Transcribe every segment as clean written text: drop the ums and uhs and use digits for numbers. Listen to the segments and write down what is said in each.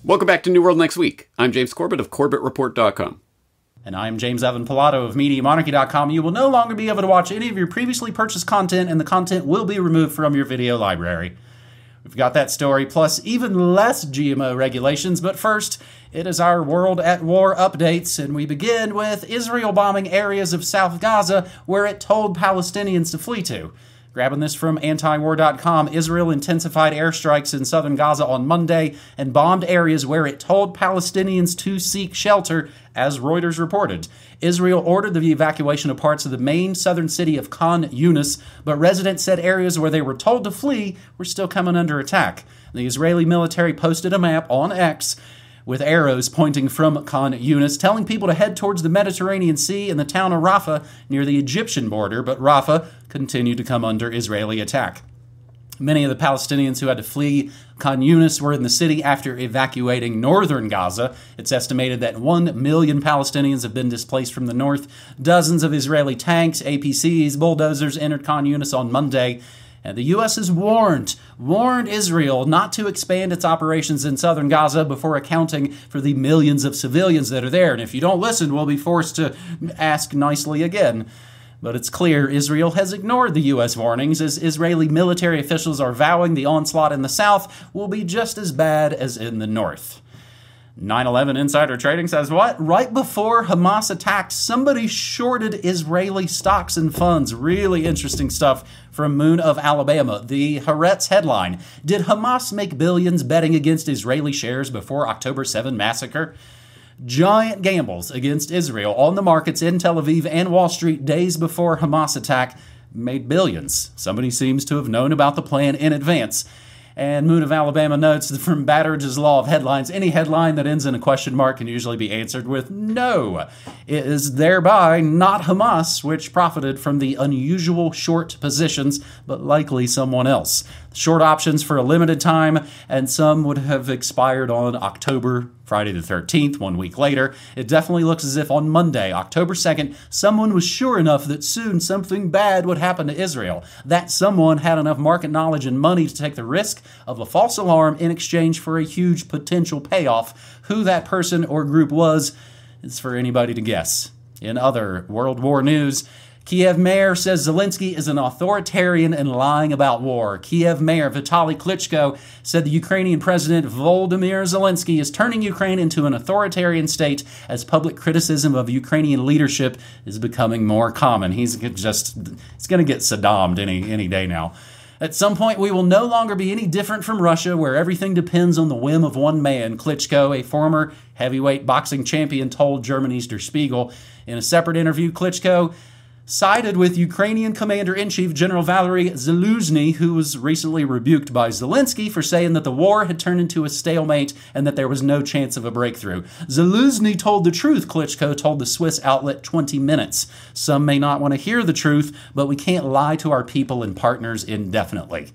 Welcome back to New World Next Week. I'm James Corbett of CorbettReport.com. And I'm James Evan Pilato of MediaMonarchy.com. You will no longer be able to watch any of your previously purchased content, and the content will be removed from your video library. We've got that story, plus even less GMO regulations, but first, it is our World at War updates, and we begin with Israel bombing areas of South Gaza where it told Palestinians to flee to. Grabbing this from antiwar.com, Israel intensified airstrikes in southern Gaza on Monday and bombed areas where it told Palestinians to seek shelter, as Reuters reported. Israel ordered the evacuation of parts of the main southern city of Khan Yunis, but residents said areas where they were told to flee were still coming under attack. The Israeli military posted a map on X with arrows pointing from Khan Yunis, telling people to head towards the Mediterranean Sea and the town of Rafah near the Egyptian border, but Rafah continued to come under Israeli attack. Many of the Palestinians who had to flee Khan Yunis were in the city after evacuating northern Gaza. It's estimated that 1 million Palestinians have been displaced from the north. Dozens of Israeli tanks, APCs, bulldozers entered Khan Yunis on Monday. And the U.S. has warned Israel not to expand its operations in southern Gaza before accounting for the millions of civilians that are there. And if you don't listen, we'll be forced to ask nicely again. But it's clear Israel has ignored the U.S. warnings, as Israeli military officials are vowing the onslaught in the south will be just as bad as in the north. 9/11 Insider Trading says what? Right before Hamas attacked, somebody shorted Israeli stocks and funds. Really interesting stuff from Moon of Alabama. The Haaretz headline: Did Hamas make billions betting against Israeli shares before October 7 massacre? Giant gambles against Israel on the markets in Tel Aviv and Wall Street days before Hamas attack made billions. Somebody seems to have known about the plan in advance. And Moon of Alabama notes that from Batteridge's law of headlines, any headline that ends in a question mark can usually be answered with no. It is thereby not Hamas, which profited from the unusual short positions, but likely someone else. Short options for a limited time, and some would have expired on Friday the 13th, 1 week later. It definitely looks as if on Monday, October 2nd, someone was sure enough that soon something bad would happen to Israel. That someone had enough market knowledge and money to take the risk of a false alarm in exchange for a huge potential payoff. Who that person or group was is for anybody to guess. In other World War news, Kiev mayor says Zelensky is an authoritarian and lying about war. Kiev mayor Vitaly Klitschko said the Ukrainian president Volodymyr Zelensky is turning Ukraine into an authoritarian state as public criticism of Ukrainian leadership is becoming more common. He's going to get Saddam'd any day now. At some point, we will no longer be any different from Russia, where everything depends on the whim of one man, Klitschko, a former heavyweight boxing champion, told Germany's Der Spiegel. In a separate interview, Klitschko sided with Ukrainian Commander-in-Chief General Valery Zaluzhny, who was recently rebuked by Zelensky for saying that the war had turned into a stalemate and that there was no chance of a breakthrough. Zaluzhny told the truth, Klitschko told the Swiss outlet 20 Minutes. Some may not want to hear the truth, but we can't lie to our people and partners indefinitely.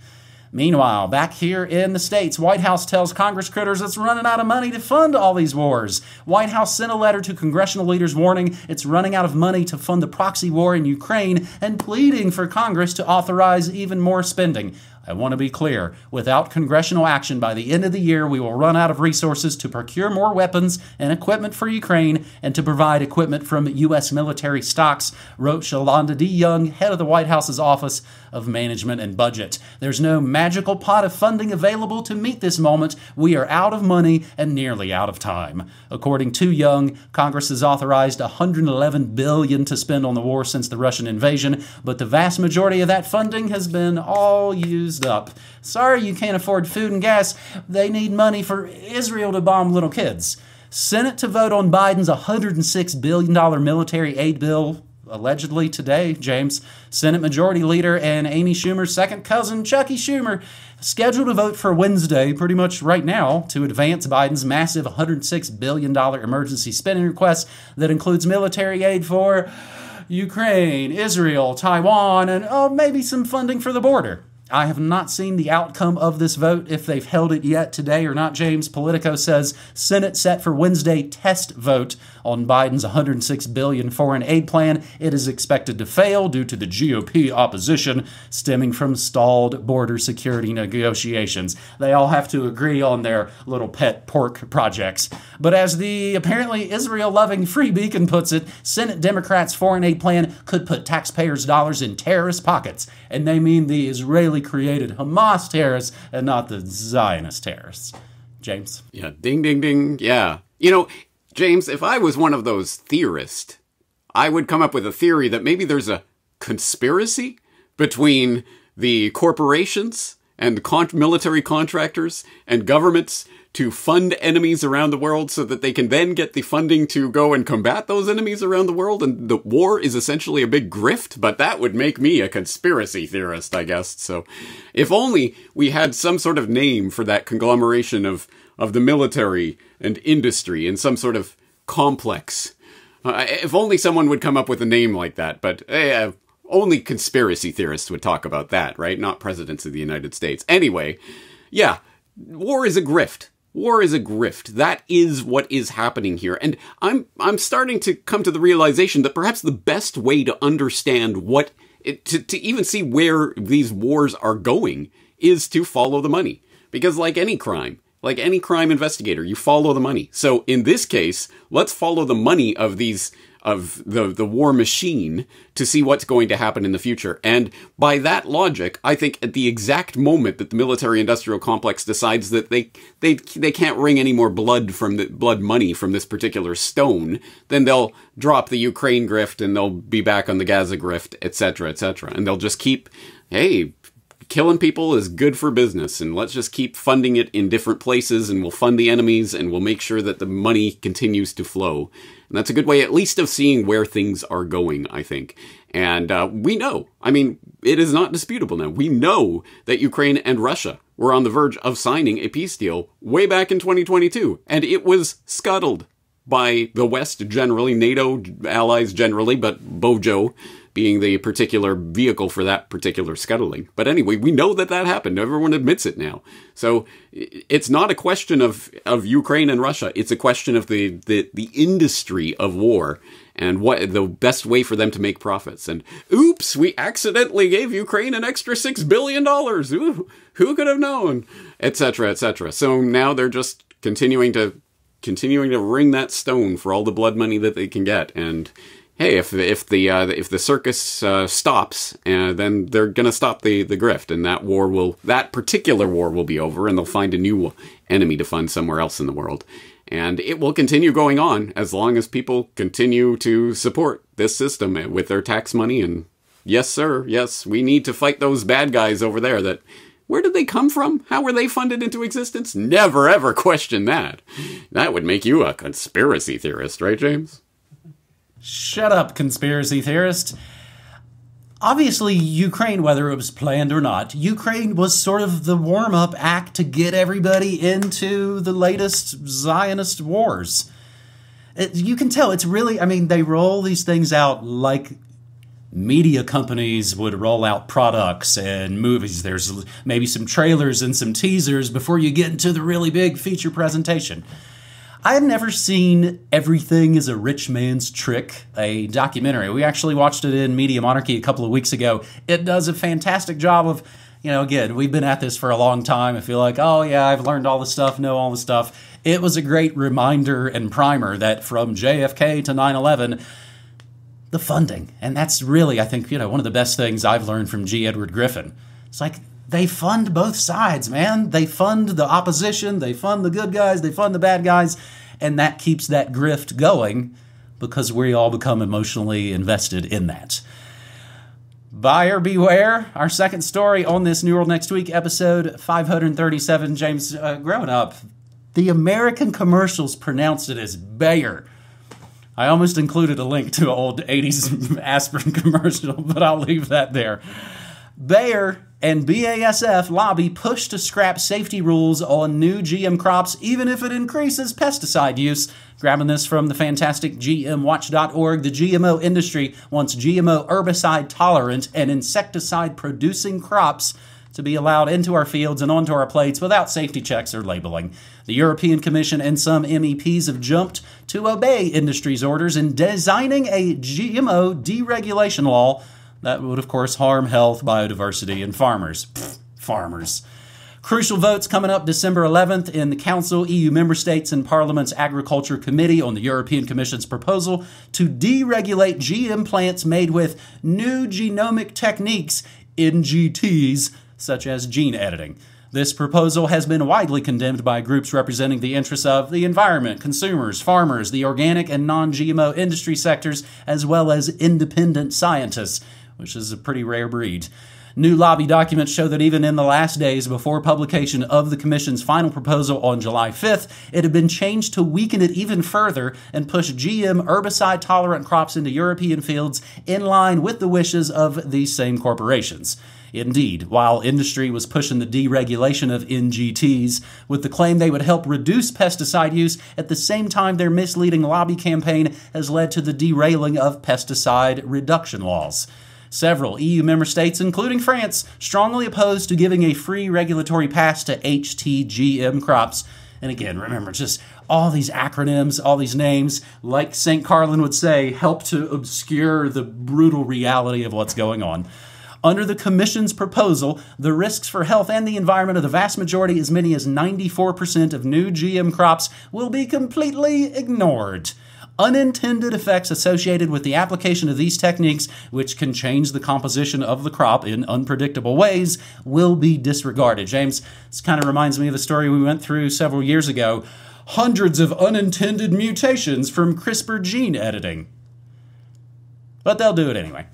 Meanwhile, back here in the States, White House tells Congress critters it's running out of money to fund all these wars. White House sent a letter to congressional leaders warning it's running out of money to fund the proxy war in Ukraine and pleading for Congress to authorize even more spending. I want to be clear, without congressional action by the end of the year, we will run out of resources to procure more weapons and equipment for Ukraine and to provide equipment from U.S. military stocks, wrote Shalonda D. Young, head of the White House's Office of Management and Budget. There's no magical pot of funding available to meet this moment. We are out of money and nearly out of time. According to Young, Congress has authorized $111 billion to spend on the war since the Russian invasion, but the vast majority of that funding has been all used up. Sorry you can't afford food and gas. They need money for Israel to bomb little kids. Senate to vote on Biden's $106 billion military aid bill allegedly today, James. Senate Majority Leader and Amy Schumer's second cousin, Chucky Schumer, scheduled to vote for Wednesday, pretty much right now, to advance Biden's massive $106 billion emergency spending request that includes military aid for Ukraine, Israel, Taiwan, and maybe some funding for the border. I have not seen the outcome of this vote, if they've held it yet today or not, James. Politico says Senate set for Wednesday test vote on Biden's $106 billion foreign aid plan. It is expected to fail due to the GOP opposition stemming from stalled border security negotiations. They all have to agree on their little pet pork projects. But as the apparently Israel-loving Free Beacon puts it, Senate Democrats' foreign aid plan could put taxpayers' dollars in terrorist pockets. And they mean the Israeli-created Hamas terrorists and not the Zionist terrorists. James? Yeah, ding, ding, ding. Yeah. You know, James, if I was one of those theorists, I would come up with a theory that maybe there's a conspiracy between the corporations and military contractors and governments to fund enemies around the world so that they can then get the funding to go and combat those enemies around the world. And the war is essentially a big grift, but that would make me a conspiracy theorist, I guess. So if only we had some sort of name for that conglomeration of the military and industry in some sort of complex. If only someone would come up with a name like that, but only conspiracy theorists would talk about that, right? Not presidents of the United States. Anyway, yeah, war is a grift. War is a grift. That is what is happening here. And I'm starting to come to the realization that perhaps the best way to understand to even see where these wars are going is to follow the money. Because like any crime investigator, you follow the money. So in this case, let's follow the money of the war machine to see what's going to happen in the future. And by that logic, I think at the exact moment that the military-industrial complex decides that they can't wring any more blood money from this particular stone, then they'll drop the Ukraine grift and they'll be back on the Gaza grift, etc., etc. And they'll just keep, hey, killing people is good for business, and let's just keep funding it in different places, and we'll fund the enemies, and we'll make sure that the money continues to flow. And that's a good way, at least, of seeing where things are going, I think. And we know, I mean, it is not disputable now. We know that Ukraine and Russia were on the verge of signing a peace deal way back in 2022, and it was scuttled by the West generally, NATO allies generally, but Bojo being the particular vehicle for that particular scuttling. But anyway, we know that happened. Everyone admits it now. So it's not a question of Ukraine and Russia. It's a question of the industry of war and what the best way for them to make profits. And oops, we accidentally gave Ukraine an extra $6 billion. Ooh, who could have known? Etc., etc. So now they're just continuing to wring that stone for all the blood money that they can get. And hey, if the circus stops, then they're gonna stop the grift, and that particular war will be over, and they'll find a new enemy to fund somewhere else in the world, and it will continue going on as long as people continue to support this system with their tax money. And yes, sir, yes, we need to fight those bad guys over there. Where did they come from? How were they funded into existence? Never ever question that. That would make you a conspiracy theorist, right, James? Shut up, conspiracy theorist. Obviously, Ukraine, whether it was planned or not, Ukraine was sort of the warm-up act to get everybody into the latest Zionist wars. You can tell it's really, I mean, they roll these things out like media companies would roll out products and movies. There's maybe some trailers and some teasers before you get into the really big feature presentation. I had never seen Everything is a Rich Man's Trick, a documentary. We actually watched it in Media Monarchy a couple of weeks ago. It does a fantastic job of, again, we've been at this for a long time. I feel like, oh yeah, I've learned all the stuff, know all the stuff. It was a great reminder and primer that from JFK to 9/11, the funding. And that's really, I think, one of the best things I've learned from G. Edward Griffin. It's like, they fund both sides, man. They fund the opposition, they fund the good guys, they fund the bad guys, and that keeps that grift going because we all become emotionally invested in that. Buyer beware. Our second story on this New World Next Week, episode 537. James, growing up, the American commercials pronounced it as Bayer. I almost included a link to an old 80s aspirin commercial, but I'll leave that there. Bayer and BASF lobby push to scrap safety rules on new GM crops, even if it increases pesticide use. Grabbing this from the fantastic GMWatch.org, the GMO industry wants GMO herbicide-tolerant and insecticide-producing crops to be allowed into our fields and onto our plates without safety checks or labeling. The European Commission and some MEPs have jumped to obey industry's orders in designing a GMO deregulation law that would, of course, harm health, biodiversity, and farmers. Farmers. Crucial votes coming up December 11th in the Council, EU member states, and Parliament's Agriculture Committee on the European Commission's proposal to deregulate GM plants made with new genomic techniques, NGTs, such as gene editing. This proposal has been widely condemned by groups representing the interests of the environment, consumers, farmers, the organic and non-GMO industry sectors, as well as independent scientists, which is a pretty rare breed. New lobby documents show that even in the last days before publication of the Commission's final proposal on July 5th, it had been changed to weaken it even further and push GM herbicide-tolerant crops into European fields in line with the wishes of these same corporations. Indeed, while industry was pushing the deregulation of NGTs with the claim they would help reduce pesticide use, at the same time their misleading lobby campaign has led to the derailing of pesticide reduction laws. Several EU member states, including France, strongly opposed to giving a free regulatory pass to HT-GM crops. And again, remember, just all these acronyms, all these names, like St. Carlin would say, help to obscure the brutal reality of what's going on. Under the Commission's proposal, the risks for health and the environment of the vast majority, as many as 94% of new GM crops, will be completely ignored. Unintended effects associated with the application of these techniques, which can change the composition of the crop in unpredictable ways, will be disregarded. James, this kind of reminds me of the story we went through several years ago. Hundreds of unintended mutations from CRISPR gene editing. But they'll do it anyway.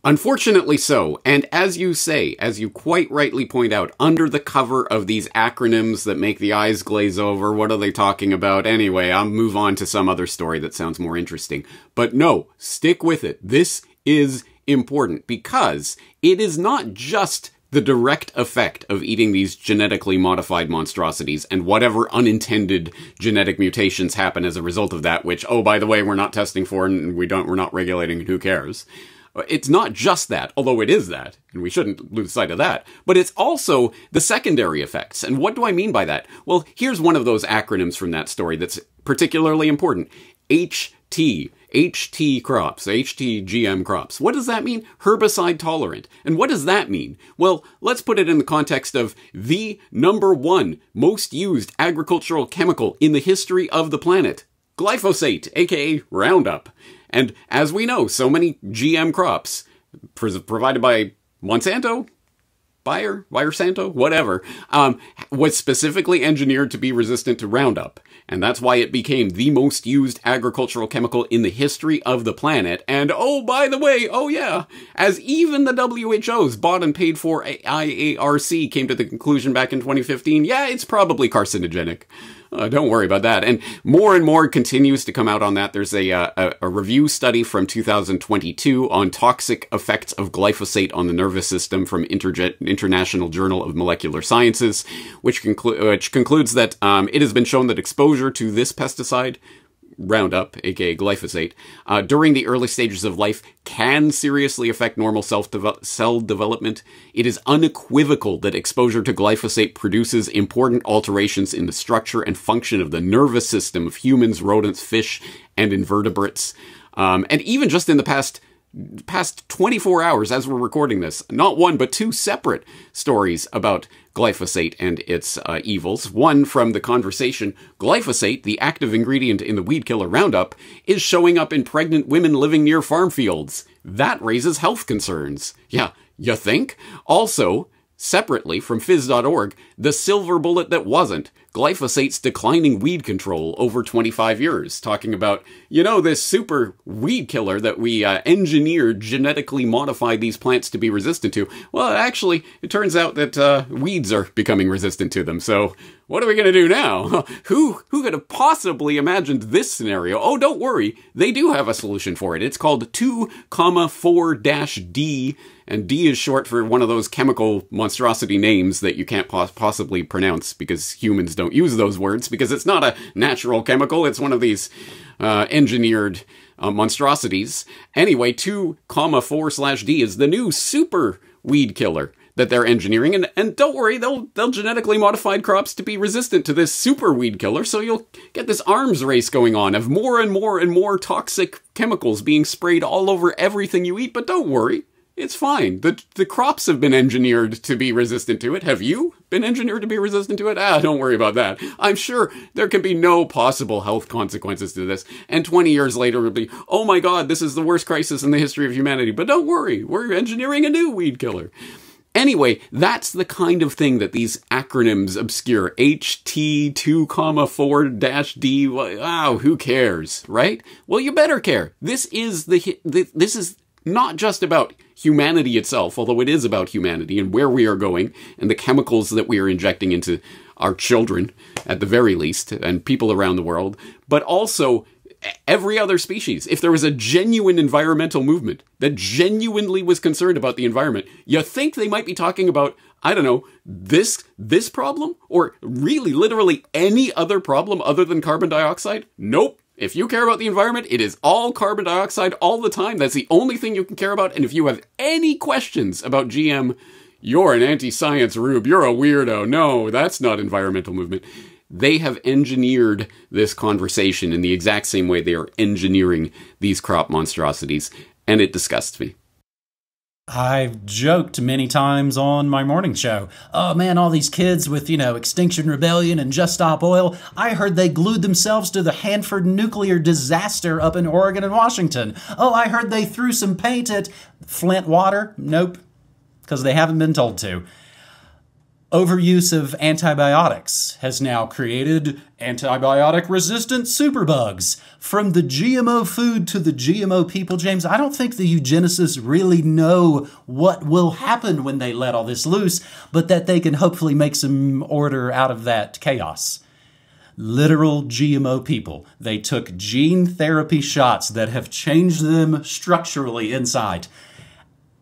Unfortunately so, and as you say, as you quite rightly point out, under the cover of these acronyms that make the eyes glaze over, what are they talking about? Anyway, I'll move on to some other story that sounds more interesting. But no, stick with it. This is important because it is not just the direct effect of eating these genetically modified monstrosities and whatever unintended genetic mutations happen as a result of that, which, oh, by the way, we're not testing for and we're not regulating, and who cares? It's not just that, although it is that, and we shouldn't lose sight of that, but it's also the secondary effects. And what do I mean by that? Well, here's one of those acronyms from that story that's particularly important. HT crops, HT-GM crops. What does that mean? Herbicide tolerant. And what does that mean? Well, let's put it in the context of the #1 most used agricultural chemical in the history of the planet. Glyphosate, aka Roundup. And as we know, so many GM crops provided by Monsanto, Bayer Santo, whatever, was specifically engineered to be resistant to Roundup. And that's why it became the most used agricultural chemical in the history of the planet. And oh, by the way, oh yeah, as even the WHO's bought and paid for IARC came to the conclusion back in 2015, yeah, it's probably carcinogenic. Don't worry about that. And more continues to come out on that. There's a review study from 2022 on toxic effects of glyphosate on the nervous system from International Journal of Molecular Sciences, which concludes that it has been shown that exposure to this pesticide, Roundup, aka glyphosate, during the early stages of life can seriously affect normal cell development. It is unequivocal that exposure to glyphosate produces important alterations in the structure and function of the nervous system of humans, rodents, fish, and invertebrates. And even just in the past 24 hours as we're recording this, not one but two separate stories about glyphosate and its evils. One from The Conversation: glyphosate, the active ingredient in the weed killer Roundup, is showing up in pregnant women living near farm fields. That raises health concerns. Yeah, you think? Also, separately from phys.org, the silver bullet that wasn't, glyphosate's declining weed control over 25 years. Talking about, this super weed killer that we engineered, genetically modified these plants to be resistant to. Well, actually, it turns out that weeds are becoming resistant to them. So what are we going to do now? Who could have possibly imagined this scenario? Oh, don't worry. They do have a solution for it. It's called 2,4-D. And D is short for one of those chemical monstrosity names that you can't possibly pronounce because humans don't use those words because it's not a natural chemical. It's one of these engineered monstrosities. Anyway, 2,4/D is the new super weed killer that they're engineering. And don't worry, they'll genetically modified crops to be resistant to this super weed killer. So you'll get this arms race going on of more and more and more toxic chemicals being sprayed all over everything you eat. But don't worry, it's fine. The crops have been engineered to be resistant to it. Have you been engineered to be resistant to it? Don't worry about that. I'm sure there can be no possible health consequences to this. And 20 years later, it'll be, oh my God, this is the worst crisis in the history of humanity. But don't worry, we're engineering a new weed killer. Anyway, that's the kind of thing that these acronyms obscure. HT2,4-D. Wow, who cares, right? Well, you better care. This is not just about humanity itself, although it is about humanity and where we are going and the chemicals that we are injecting into our children, at the very least, and people around the world, but also every other species. If there was a genuine environmental movement that genuinely was concerned about the environment, you think they might be talking about, I don't know, this problem? Or really, literally any other problem other than carbon dioxide? Nope. If you care about the environment, it is all carbon dioxide all the time. That's the only thing you can care about. And if you have any questions about GM, you're an anti-science rube. You're a weirdo. No, that's not environmental movement. They have engineered this conversation in the exact same way they are engineering these crop monstrosities. And it disgusts me. I've joked many times on my morning show, oh man, all these kids with, Extinction Rebellion and Just Stop Oil, I heard they glued themselves to the Hanford nuclear disaster up in Oregon and Washington. Oh, I heard they threw some paint at Flint water. Nope, because they haven't been told to. Overuse of antibiotics has now created antibiotic-resistant superbugs. From the GMO food to the GMO people, James, I don't think the eugenicists really know what will happen when they let all this loose, but that they can hopefully make some order out of that chaos. Literal GMO people. They took gene therapy shots that have changed them structurally inside.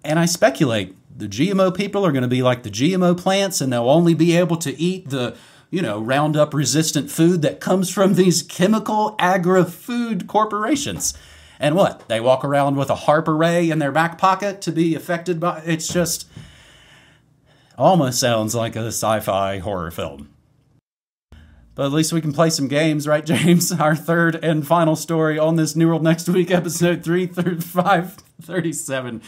And I speculate the GMO people are going to be like the GMO plants, and they'll only be able to eat the, Roundup resistant food that comes from these chemical agri-food corporations. And what? They walk around with a HARP array in their back pocket to be affected by, it's just almost sounds like a sci-fi horror film. But at least we can play some games, right, James? Our third and final story on this New World Next Week, episode 33537.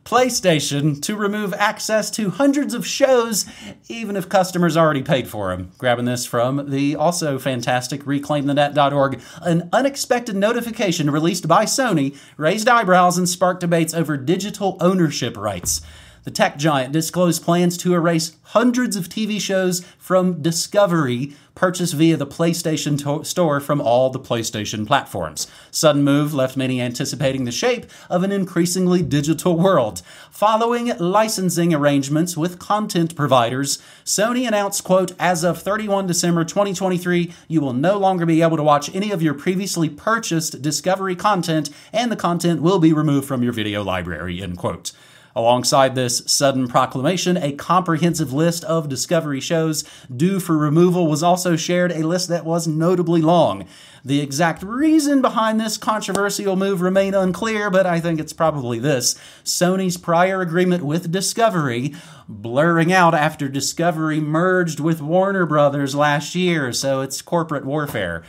PlayStation to remove access to hundreds of shows, even if customers already paid for them. Grabbing this from the also fantastic reclaimthenet.org. An unexpected notification released by Sony raised eyebrows and sparked debates over digital ownership rights. The tech giant disclosed plans to erase hundreds of TV shows from Discovery purchased via the PlayStation Store from all the PlayStation platforms. Sudden move left many anticipating the shape of an increasingly digital world. Following licensing arrangements with content providers, Sony announced, quote, as of 31 December 2023, you will no longer be able to watch any of your previously purchased Discovery content, and the content will be removed from your video library, end quote. Alongside this sudden proclamation, a comprehensive list of Discovery shows due for removal was also shared, a list that was notably long. The exact reason behind this controversial move remain unclear, but I think it's probably this: Sony's prior agreement with Discovery blurring out after Discovery merged with Warner Brothers last year, so it's corporate warfare.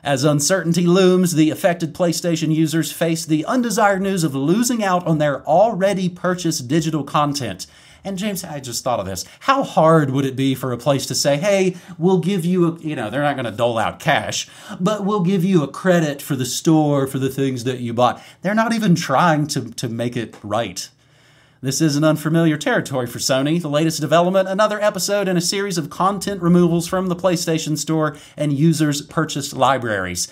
As uncertainty looms, the affected PlayStation users face the undesired news of losing out on their already purchased digital content. And James, I just thought of this. How hard would it be for a place to say, hey, we'll give you, they're not going to dole out cash, but we'll give you a credit for the store for the things that you bought. They're not even trying to make it right. This isn't unfamiliar territory for Sony. The latest development, another episode in a series of content removals from the PlayStation Store and users' purchased libraries.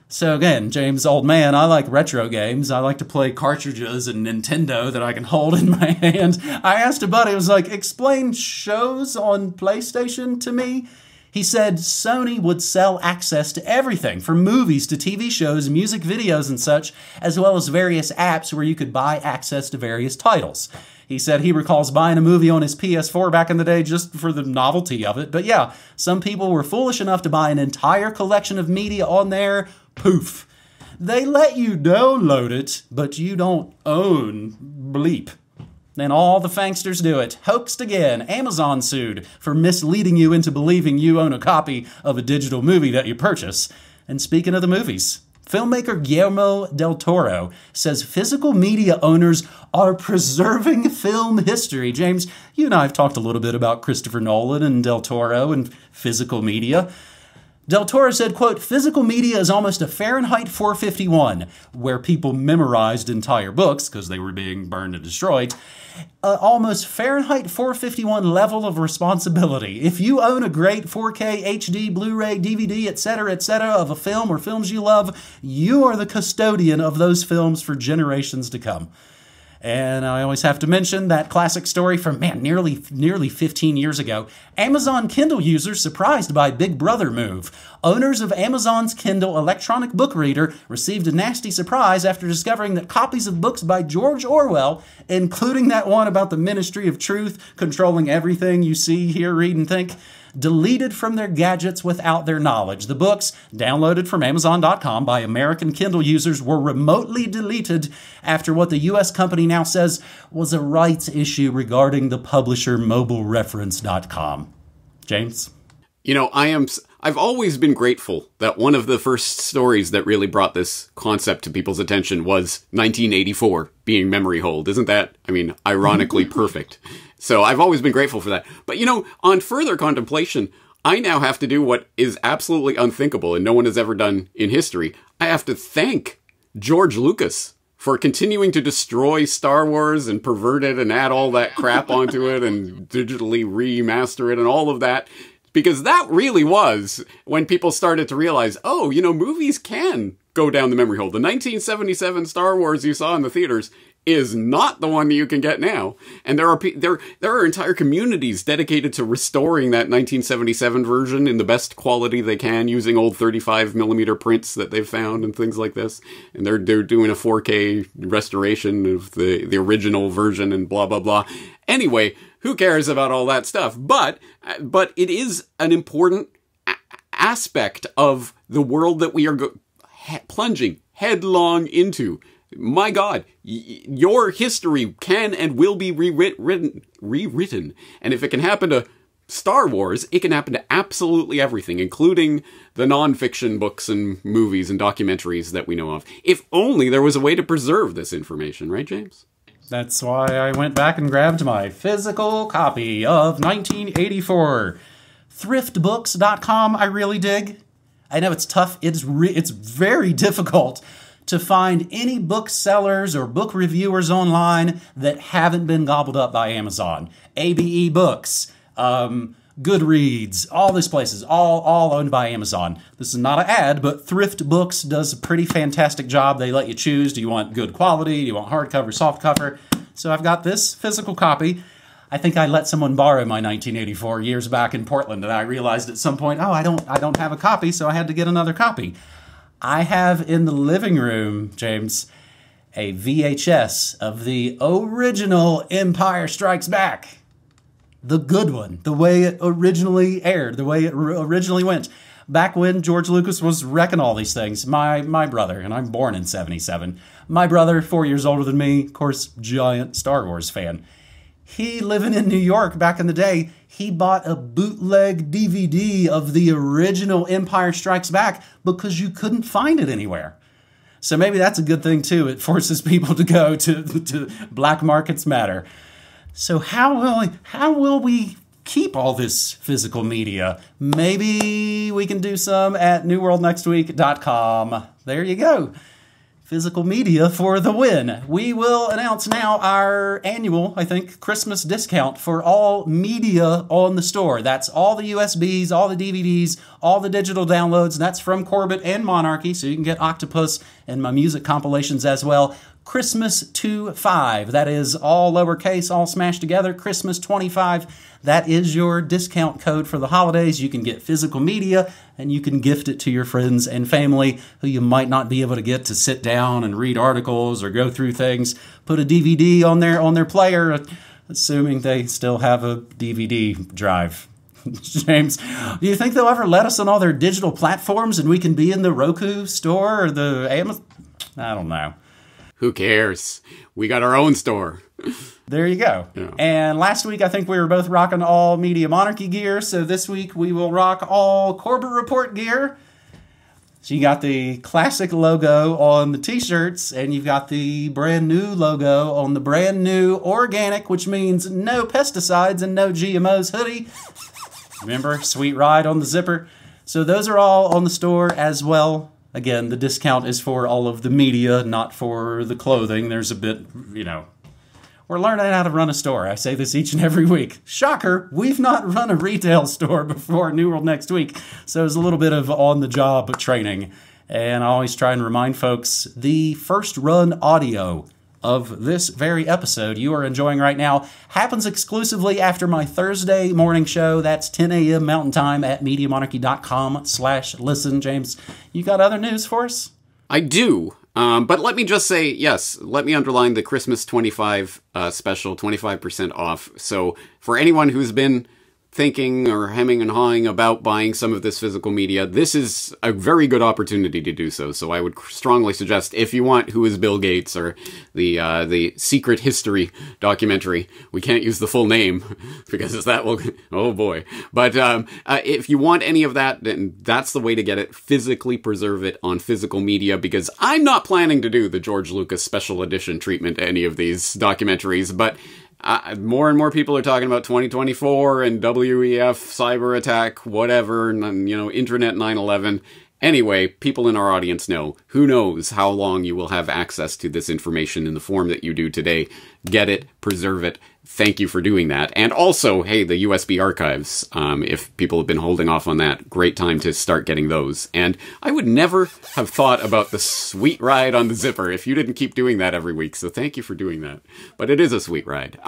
So again, James, old man, I like retro games. I like to play cartridges and Nintendo that I can hold in my hand. I asked a buddy, I was like, explain shows on PlayStation to me. He said Sony would sell access to everything, from movies to TV shows, music videos and such, as well as various apps where you could buy access to various titles. He said he recalls buying a movie on his PS4 back in the day just for the novelty of it. But yeah, some people were foolish enough to buy an entire collection of media on there. Poof. They let you download it, but you don't own bleep. Then all the banksters do it. Hoaxed again. Amazon sued for misleading you into believing you own a copy of a digital movie that you purchase. And speaking of the movies, filmmaker Guillermo del Toro says physical media owners are preserving film history. James, you and I have talked a little bit about Christopher Nolan and del Toro and physical media. Del Toro said, quote, "Physical media is almost a Fahrenheit 451, where people memorized entire books because they were being burned and destroyed. Almost Fahrenheit 451 level of responsibility. If you own a great 4K, HD, Blu-ray, DVD, etc., of a film or films you love, you are the custodian of those films for generations to come." And I always have to mention that classic story from, nearly 15 years ago. Amazon Kindle users surprised by Big Brother move. Owners of Amazon's Kindle electronic book reader received a nasty surprise after discovering that copies of books by George Orwell, including that one about the Ministry of Truth controlling everything you see, hear, read, and think, deleted from their gadgets without their knowledge. The books, downloaded from Amazon.com by American Kindle users, were remotely deleted after what the U.S. company now says was a rights issue regarding the publisher mobilereference.com. James? You know, I've always been grateful that one of the first stories that really brought this concept to people's attention was 1984 being memory hold. Isn't that, ironically perfect? So I've always been grateful for that. But, on further contemplation, I now have to do what is absolutely unthinkable and no one has ever done in history. I have to thank George Lucas for continuing to destroy Star Wars and pervert it and add all that crap onto it and digitally remaster it and all of that. Because that really was when people started to realize, movies can go down the memory hole. The 1977 Star Wars you saw in the theaters is not the one that you can get now. And there are entire communities dedicated to restoring that 1977 version in the best quality they can using old 35mm prints that they've found and things like this. And they're doing a 4K restoration of the original version and blah, blah, blah. Anyway, who cares about all that stuff? But it is an important aspect of the world that we are plunging headlong into. My God, your history can and will be rewritten. And if it can happen to Star Wars, it can happen to absolutely everything, including the nonfiction books and movies and documentaries that we know of. If only there was a way to preserve this information, right, James? That's why I went back and grabbed my physical copy of 1984. Thriftbooks.com, I really dig. I know it's tough. It's very difficult to find any booksellers or book reviewers online that haven't been gobbled up by Amazon. ABE Books, Goodreads, all these places, all owned by Amazon. This is not an ad, but Thrift Books does a pretty fantastic job. They let you choose. Do you want good quality? Do you want hardcover, softcover? So I've got this physical copy. I think I let someone borrow my 1984 years back in Portland, and I realized at some point, I don't have a copy, so I had to get another copy. I have in the living room, James, a VHS of the original Empire Strikes Back. The good one, the way it originally aired, the way it originally went. Back when George Lucas was wrecking all these things. My brother, and I'm born in 77, my brother, 4 years older than me, of course, giant Star Wars fan. He, living in New York back in the day, he bought a bootleg DVD of the original Empire Strikes Back because you couldn't find it anywhere. So maybe that's a good thing, too. It forces people to go to black markets matter. So how will we keep all this physical media? Maybe we can do some at newworldnextweek.com. There you go. Physical media for the win. We will announce now our annual, Christmas discount for all media on the store. That's all the USBs, all the DVDs, all the digital downloads. That's from Corbett and Monarchy, so you can get Octopus and my music compilations as well. Christmas 25. That is all lowercase, all smashed together. Christmas 25. That is your discount code for the holidays. You can get physical media and you can gift it to your friends and family who you might not be able to get to sit down and read articles or go through things. Put a DVD on their player, assuming they still have a DVD drive. James, do you think they'll ever let us on all their digital platforms and we can be in the Roku store or the Amazon? I don't know. Who cares? We got our own store. There you go. Yeah. And last week, I think we were both rocking all Media Monarchy gear. So this week, we will rock all Corbett Report gear. So you got the classic logo on the t-shirts, and you've got the brand new logo on the brand new organic, which means no pesticides and no GMOs hoodie. Remember, sweet ride on the zipper. So those are all on the store as well. Again, the discount is for all of the media, not for the clothing. There's a bit, you know, we're learning how to run a store. I say this each and every week. Shocker, we've not run a retail store before New World Next Week. So it's a little bit of on-the-job training. And I always try and remind folks, the first run audio of this very episode you are enjoying right now happens exclusively after my Thursday morning show. That's 10 a.m. Mountain Time at MediaMonarchy.com/listen. James, you got other news for us? I do. But let me just say, yes, let me underline the Christmas 25 special, 25% off. So for anyone who's been thinking or hemming and hawing about buying some of this physical media, this is a very good opportunity to do so. So I would strongly suggest, if you want Who is Bill Gates or the Secret History documentary, we can't use the full name because that will, oh boy. But if you want any of that, then that's the way to get it. Physically preserve it on physical media, because I'm not planning to do the George Lucas special edition treatment to any of these documentaries, but more and more people are talking about 2024 and WEF, cyber attack, whatever, and, you know, internet 9/11. Anyway, people in our audience know. Who knows how long you will have access to this information in the form that you do today. Get it, preserve it. Thank you for doing that. And also, hey, the USB archives, if people have been holding off on that, great time to start getting those. And I would never have thought about the sweet ride on the zipper if you didn't keep doing that every week. So thank you for doing that. But it is a sweet ride.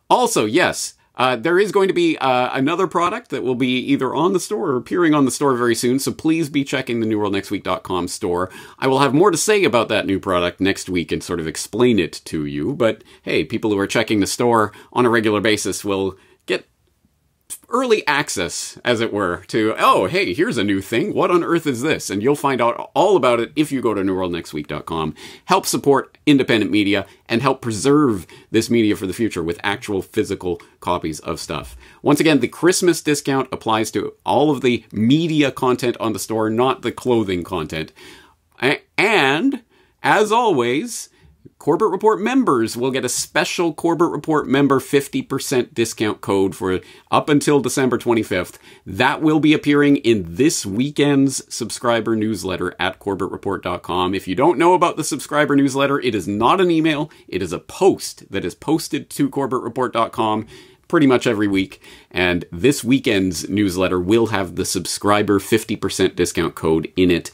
Also, yes, there is going to be another product that will be either on the store or appearing on the store very soon, so please be checking the newworldnextweek.com store. I will have more to say about that new product next week and sort of explain it to you, but hey, people who are checking the store on a regular basis will get early access, as it were, to, oh, hey, here's a new thing. What on earth is this? And you'll find out all about it if you go to newworldnextweek.com. Help support independent media and help preserve this media for the future with actual physical copies of stuff. Once again, the Christmas discount applies to all of the media content on the store, not the clothing content. And, as always, Corbett Report members will get a special Corbett Report member 50% discount code for up until December 25th. That will be appearing in this weekend's subscriber newsletter at CorbettReport.com. If you don't know about the subscriber newsletter, it is not an email. It is a post that is posted to CorbettReport.com pretty much every week. And this weekend's newsletter will have the subscriber 50% discount code in it.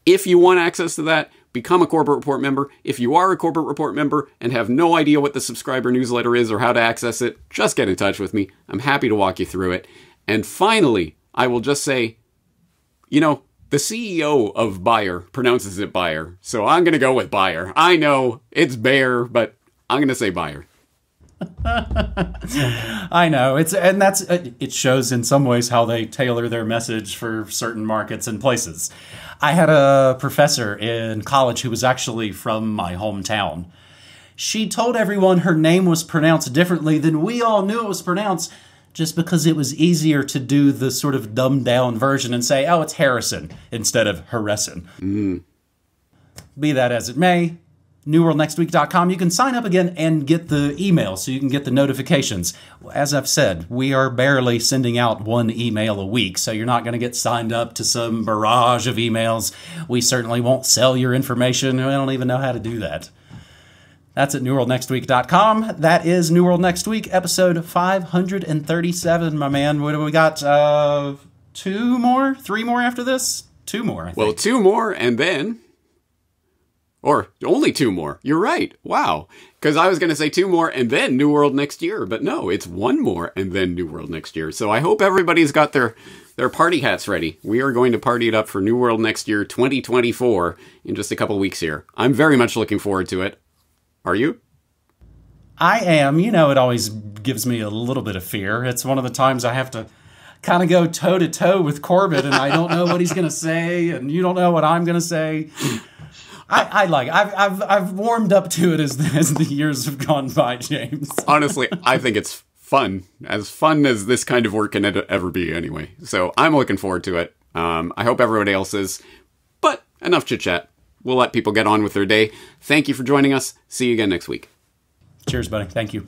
If you want access to that, become a Corbett Report member. If you are a Corbett Report member and have no idea what the subscriber newsletter is or how to access it, just get in touch with me. I'm happy to walk you through it. And finally, I will just say, you know, the CEO of Bayer pronounces it Bayer, so I'm going to go with Bayer. I know it's Bayer, but I'm going to say Bayer. I know it shows in some ways how they tailor their message for certain markets and places. I had a professor in college who was actually from my hometown. She told everyone her name was pronounced differently than we all knew it was pronounced, just because it was easier to do the sort of dumbed down version and say, oh, it's Harrison instead of Harrison. Be that as it may, newworldnextweek.com. You can sign up again and get the email so you can get the notifications. As I've said, we are barely sending out one email a week, so you're not going to get signed up to some barrage of emails. We certainly won't sell your information. I don't even know how to do that. That's at newworldnextweek.com. That is New World Next Week, episode 537, my man. What do we got? 2 more? 3 more after this? 2 more, I think. Well, 2 more, and then... Or only 2 more. You're right. Wow. Because I was going to say 2 more and then New World next year. But no, it's 1 more and then New World next year. So I hope everybody's got their party hats ready. We are going to party it up for New World next year, 2024, in just a couple weeks here. I'm very much looking forward to it. Are you? I am. You know, it always gives me a little bit of fear. It's one of the times I have to kind of go toe-to-toe with Corbett, and I don't know what he's going to say, and you don't know what I'm going to say. I like. I've warmed up to it as the years have gone by, James. Honestly, I think it's fun. As fun as this kind of work can ever be anyway. So I'm looking forward to it. I hope everybody else is. But enough chit-chat. We'll let people get on with their day. Thank you for joining us. See you again next week. Cheers, buddy. Thank you.